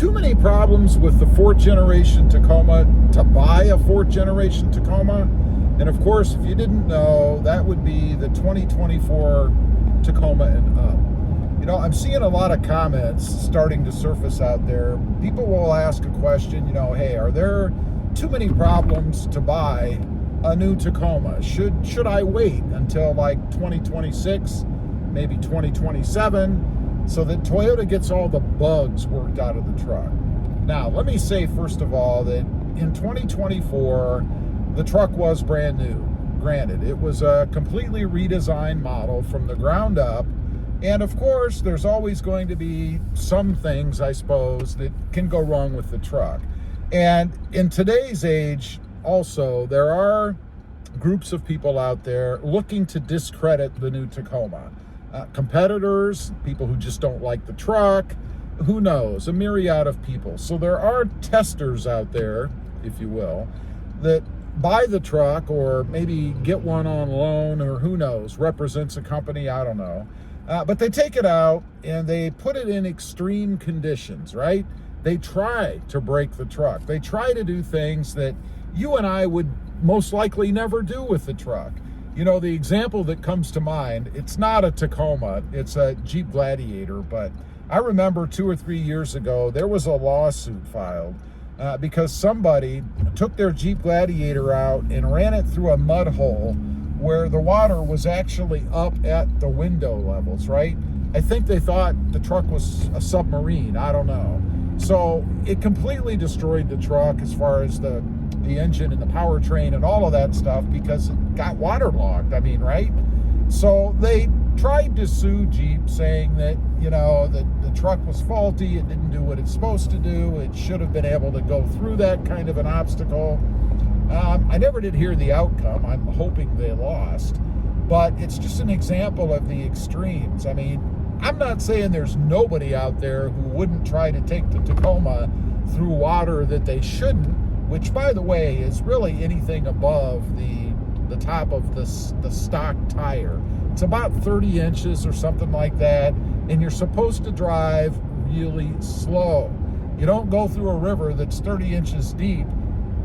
too many problems with the fourth generation Tacoma to buy a fourth generation Tacoma. And of course, if you didn't know, that would be the 2024 Tacoma and up. You know, I'm seeing a lot of comments starting to surface out there. People will ask a question, you know, hey, are there too many problems to buy a new Tacoma? Should I wait until like 2026, maybe 2027, so that Toyota gets all the bugs worked out of the truck? Now, let me say first of all that in 2024, the truck was brand new. Granted, it was a completely redesigned model from the ground up. And of course, there's always going to be some things, I suppose, that can go wrong with the truck. And in today's age, also, there are groups of people out there looking to discredit the new Tacoma. Competitors, people who just don't like the truck, who knows, a myriad of people. So there are testers out there, if you will, that buy the truck or maybe get one on loan, or who knows, represents a company, I don't know. But they take it out and they put it in extreme conditions, right? They try to break the truck. They try to do things that you and I would most likely never do with the truck. You know, the example that comes to mind, it's not a Tacoma, it's a Jeep Gladiator, but I remember 2 or 3 years ago, there was a lawsuit filed because somebody took their Jeep Gladiator out and ran it through a mud hole where the water was actually up at the window levels, right? I think they thought the truck was a submarine, I don't know. So it completely destroyed the truck as far as the engine and the powertrain and all of that stuff because it got waterlogged, I mean, right? So they tried to sue Jeep saying that, you know, that the truck was faulty, it didn't do what it's supposed to do, it should have been able to go through that kind of an obstacle. I never did hear the outcome. I'm hoping they lost. But it's just an example of the extremes. I mean, I'm not saying there's nobody out there who wouldn't try to take the Tacoma through water that they shouldn't, which, by the way, is really anything above the top of the stock tire. It's about 30 inches or something like that, and you're supposed to drive really slow. You don't go through a river that's 30 inches deep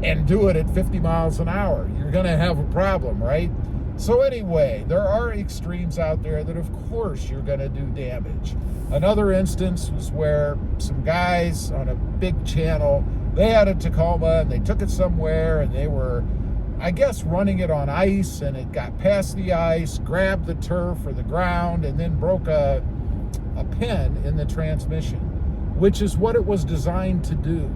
and do it at 50 miles an hour. You're going to have a problem, right? So anyway, there are extremes out there that, of course, you're going to do damage. Another instance was where some guys on a big channel, they had a Tacoma and they took it somewhere and they were, I guess, running it on ice, and it got past the ice, grabbed the turf or the ground, and then broke a pin in the transmission, which is what it was designed to do.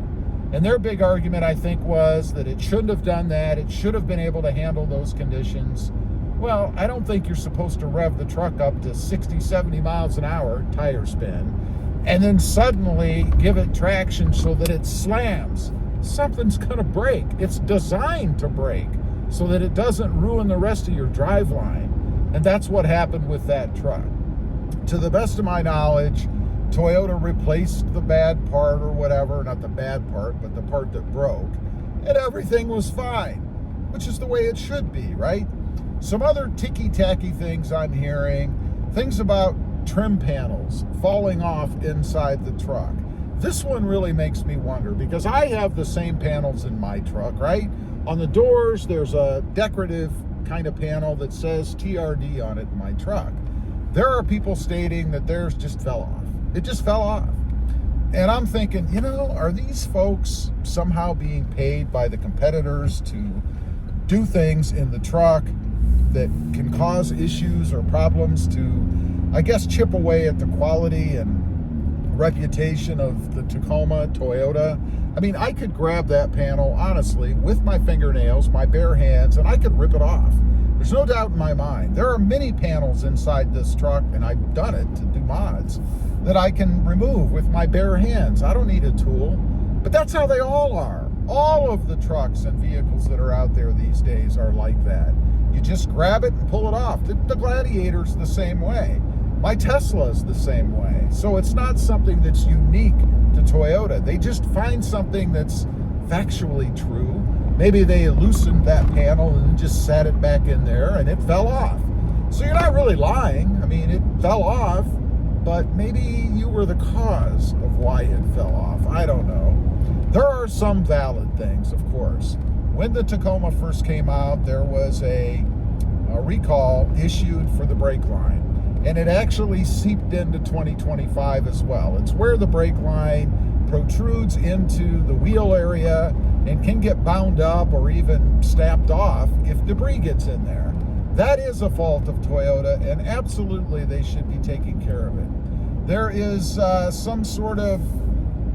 And their big argument, I think, was that it shouldn't have done that. It should have been able to handle those conditions. Well, I don't think you're supposed to rev the truck up to 60, 70 miles an hour, tire spin, and then suddenly give it traction so that it slams. Something's going to break. It's designed to break so that it doesn't ruin the rest of your drive line. And that's what happened with that truck. To the best of my knowledge, Toyota replaced the bad part or whatever, not the bad part, but the part that broke, and everything was fine, which is the way it should be, right? Some other ticky-tacky things I'm hearing, things about trim panels falling off inside the truck. This one really makes me wonder because I have the same panels in my truck, right? On the doors, there's a decorative kind of panel that says TRD on it in my truck. There are people stating that theirs just fell off. It just fell off. And I'm thinking, you know, are these folks somehow being paid by the competitors to do things in the truck that can cause issues or problems to, I guess, chip away at the quality and reputation of the Tacoma, Toyota? I mean, I could grab that panel, honestly, with my fingernails, my bare hands, and I could rip it off. There's no doubt in my mind. There are many panels inside this truck, and I've done it to do mods, that I can remove with my bare hands. I don't need a tool, but that's how they all are. All of the trucks and vehicles that are out there these days are like that. You just grab it and pull it off. The Gladiator's the same way. My Tesla's the same way. So it's not something that's unique to Toyota. They just find something that's factually true. Maybe they loosened that panel and just sat it back in there and it fell off. So you're not really lying. I mean, it fell off. but maybe you were the cause of why it fell off. I don't know. There are some valid things, of course. When the Tacoma first came out, there was a recall issued for the brake line. And it actually seeped into 2025 as well. It's where the brake line protrudes into the wheel area and can get bound up or even snapped off if debris gets in there. That is a fault of Toyota, and absolutely they should be taking care of it. There is some sort of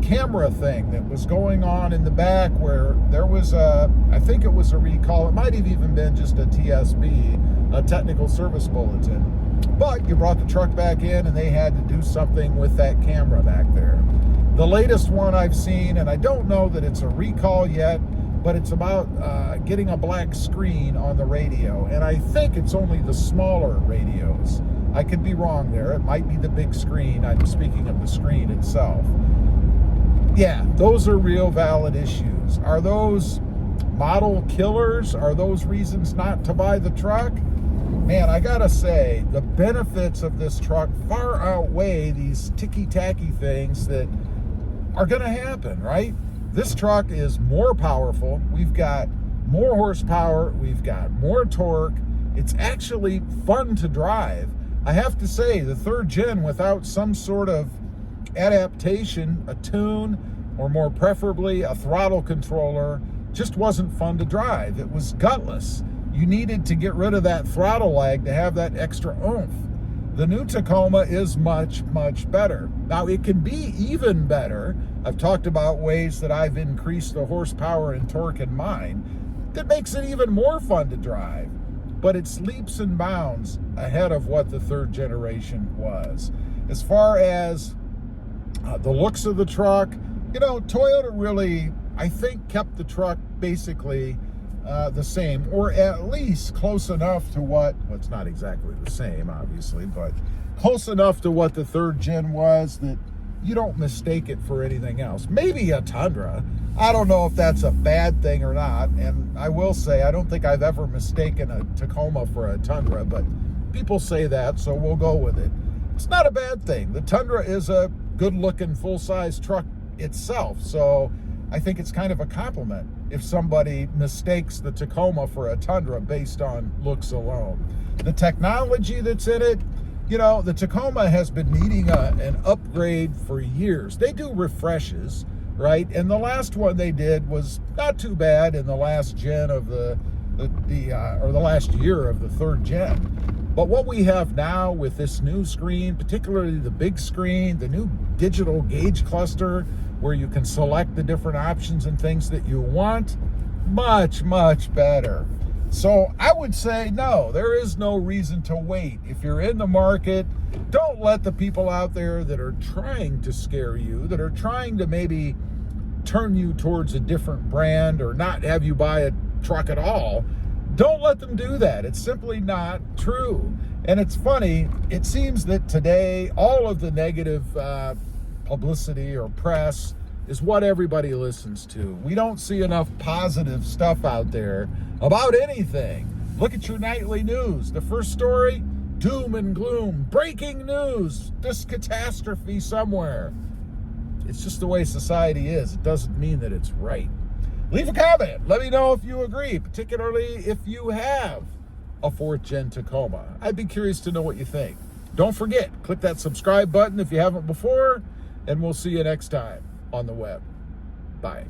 camera thing that was going on in the back where there was I think it was a recall. It might have even been just a TSB, a technical service bulletin. But you brought the truck back in and they had to do something with that camera back there. The latest one I've seen, and I don't know that it's a recall yet, but it's about getting a black screen on the radio. And I think it's only the smaller radios. I could be wrong there. It might be the big screen. I'm speaking of the screen itself. Yeah, those are real valid issues. Are those model killers? Are those reasons not to buy the truck? Man, I gotta say, the benefits of this truck far outweigh these ticky-tacky things that are gonna happen, right? This truck is more powerful. We've got more horsepower. We've got more torque. It's actually fun to drive. I have to say, the third gen without some sort of adaptation, a tune, or more preferably a throttle controller, just wasn't fun to drive. It was gutless. You needed to get rid of that throttle lag to have that extra oomph. The new Tacoma is much, much better. Now, it can be even better. I've talked about ways that I've increased the horsepower and torque in mine that makes it even more fun to drive. But it's leaps and bounds ahead of what the third generation was. As far as the looks of the truck, you know, Toyota really, I think, kept the truck basically the same, or at least close enough to what, well, it's not exactly the same, obviously, but close enough to what the third gen was that you don't mistake it for anything else. Maybe a Tundra. I don't know if that's a bad thing or not, and I will say I don't think I've ever mistaken a Tacoma for a Tundra, but people say that, so we'll go with it. It's not a bad thing. The Tundra is a good-looking, full-size truck itself, so I think it's kind of a compliment if somebody mistakes the Tacoma for a Tundra based on looks alone. The technology that's in it, you know, the Tacoma has been needing an upgrade for years. They do refreshes, right? And the last one they did was not too bad in the last gen of the last year of the third gen. But what we have now with this new screen, particularly the big screen, the new digital gauge cluster, where you can select the different options and things that you want, much, much better. So I would say, no, there is no reason to wait. If you're in the market, don't let the people out there that are trying to scare you, that are trying to maybe turn you towards a different brand or not have you buy a truck at all, don't let them do that. It's simply not true. And it's funny, it seems that today all of the negative publicity or press is what everybody listens to. We don't see enough positive stuff out there about anything. Look at your nightly news. The first story, doom and gloom, breaking news, this catastrophe somewhere. It's just the way society is. It doesn't mean that it's right. Leave a comment. Let me know if you agree, particularly if you have a 4th gen Tacoma. I'd be curious to know what you think. Don't forget, click that subscribe button if you haven't before, and we'll see you next time on the web. Bye.